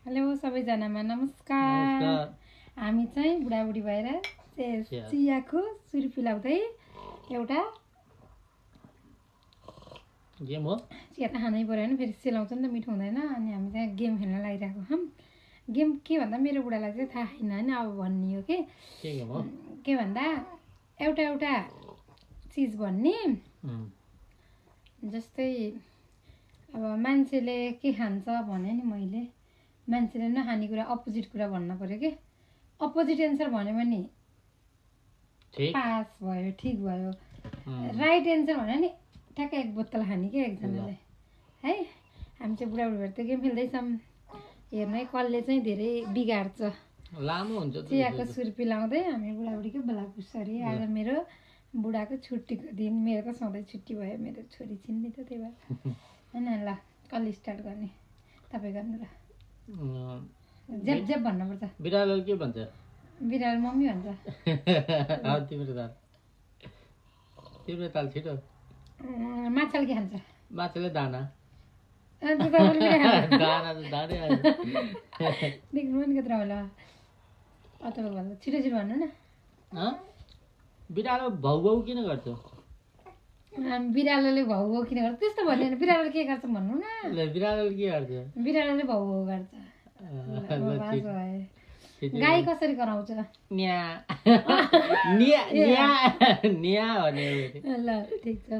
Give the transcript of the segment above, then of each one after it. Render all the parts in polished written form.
Hello सबैजनामा नमस्कार। हामी चाहिँ बुढाबुढी भएर चियाको सुरी पिलाउँदै एउटा गेम हो। चिया त खानै पर्यो होइन, फेरि सेलाउँछ नि त, मिठो हुँदैन। अनि हामी चाहिँ गेम खेल्न लागिरहेको छौँ। गेम के भन्दा मेरो बुढालाई चाहिँ थाहा छैन होइन, अब भन्ने हो के भन्दा एउटा एउटा चिज भन्ने। जस्तै अब मान्छेले के खान्छ भने नि, मैले मान्छेले नखाने कुरा अपोजिट कुरा भन्न पर्यो कि अपोजिट एन्सर भन्यो भने पास भयो, ठिक भयो। राइट एन्सर भन्यो नि ठ्याक्कै एक बोतल खाने क्या एकजनाले है। हामी चाहिँ बुढाबुढी भएर त्यो गेम खेल्दैछौँ। हेर्नु है कसले चाहिँ धेरै बिगार्छ। लामो हुन्छ चियाको सुर पिलाउँदै हामी बुढाबुढीको बेला पुग्छरी। आज मेरो बुढाको छुट्टीको दिन, मेरो त सधैँ छुट्टी भयो, मेरो छोरी छिन् नि त, त्यही भएर होइन। ल कसले स्टार्ट गर्ने? तपाईँ गर्नु ल। जेप जेप भन्नुपर्छ। बिरालोले के भन्छ? बिरालो मम्मी भन्छ। तिम्रो ताल छिटो। माछाले के खान्छ? माछाले दाना। दाना त दानै देख्नु नि कत्रो होला। तपाईँ भन्नु छिटो छिटो भन्नु न। बिरालो भाउ भाउ किन गर्छ? बिरालोले भाउ भाउ किन गर्छ त्यस्तो भन्यो भने बिरालोले के गर्छ भन्नु न। बिरालोले के गर्छ? बिरालोले भाउ भाउ गर्छ। गाई कसरी कराउँछ? न्या ल ठिक छ।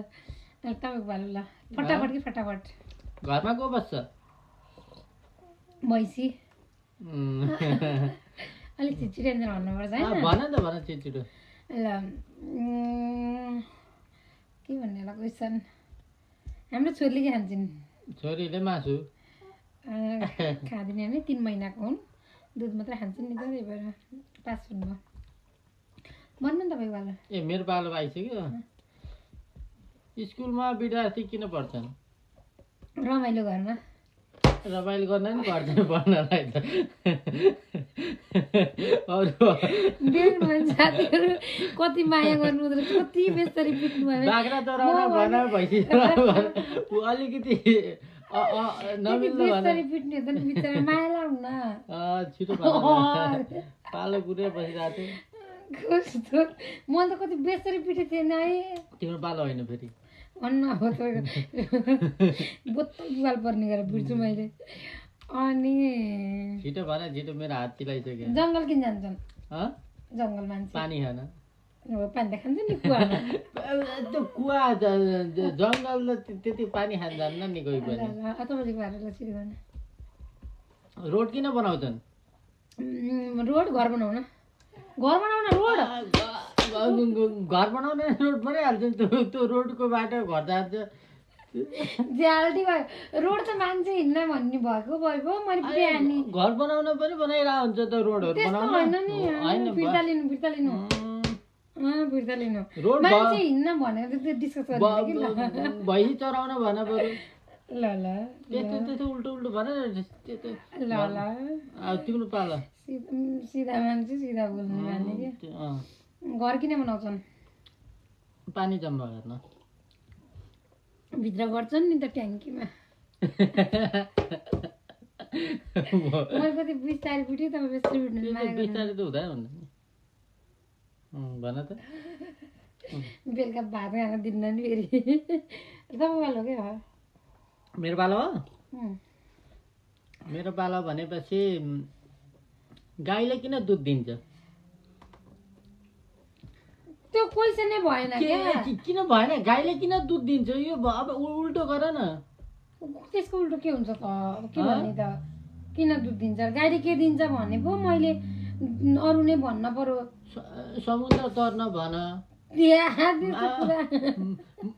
तपाईँको भालु ल, फटाफट कि फटाफट। घरमा को बस्छ? भैँसी। अलिक छिटो एन्सर भन्नुपर्छ होइन। भन त भन छिटो। ल के भन्ने होला क्वेसन? हाम्रो छोरीले के खान्छन्? छोरीले मासु खाँदैन नि, 3 महिनाको हुन्, दुध मात्रै खान्छन् नि त, त्यही भएर पास हुनुभयो। भन्नु नि तपाईँको पालो। ए मेरो पालो आइसक्यो। स्कुलमा विद्यार्थी किन पढ्छन्? रमाइलो घरमा। रमाइलो गर्न नि पर्दैन पढ्नलाई त। साथीहरू कति माया गर्नु हुँदो रहेछ, कति बेस्तरी पिट्नु भयो। बाख्रा चराउन भन, भैँसी चराउन भन, अलिकति बेस्तरी पिट्ने हुँदैन, बिचरा माया लाग्नु न। छिटो पालो कुरेर बसिरहेको थियो। मैले त कति बेस्तरी पिटेको थिएन है। तिम्रो पालो होइन फेरि भन्नु अब बोतल बुवाल पर्ने गरेर बिर्छु मैले। अनि छिटो भन छिटो, मेरो हात चिलाइसक्यो। जङ्गल किन जान्छन्? जङ्गल मान्छे पानी खान। पानी त खान्छ नि कुवामा। त्यो कुवा जङ्गल त्यति पानी खान जान्न नि कोही पनि। तपाईँले घरलाई छिटो गर्नु। रोड किन बनाउँछन्? रोड घर बनाउन। घर बनाउन रोड। घर बनाउने रोड बनाइहाल्छ नि। त्यो रोडको बाटो घर जान्छ। ज्याल्टी भयो। रोड त मान्छे हिँड्न भन्ने भएको भयो। मैले बिहानी घर बनाउन पनि बनाइरहेको हुन्छ त रोडहरू बनाउन। होइन नि, फिर्ता लिनु फिर्ता लिनु फिर्ता लिनु। मान्छे हिँड्न भनेको त्यो डिस्कस गर्ने कि। भैँसी चराउन भन बरु। ल ल त्यस्तो उल्टो उल्टो भन। ल ल तिम्रो पालो। सिधा मान्छे सिधा बोल्ने माने कि। घर किन बनाउँछन्? पानी जम्मा गर्न। भित्र गर्छन् नि त ट्याङ्कीमा। मैले कति बिस्तारै पिट्यो, तपाईँ बेसी पिट्नु। बिस्तारै त हुँदैन भन त। बेलुका भात खान दिन्न नि फेरि। तपाईँ पालो के हो? मेरो पालो हो। मेरो पालो भनेपछि गाईले किन दुध दिन्छ? त्यो क्वेसनै भएन क्या। किन भएन? गाईले किन दुध दिन्छ? यो अब उल्टो गर न। त्यसको उल्टो के हुन्छ त? के भन्ने त? किन दुध दिन्छ? गाईले के दिन्छ भने पो मैले अरू नै भन्न पर्यो। समुद्र तर्न भन,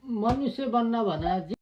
मनुष्य बन्न भन।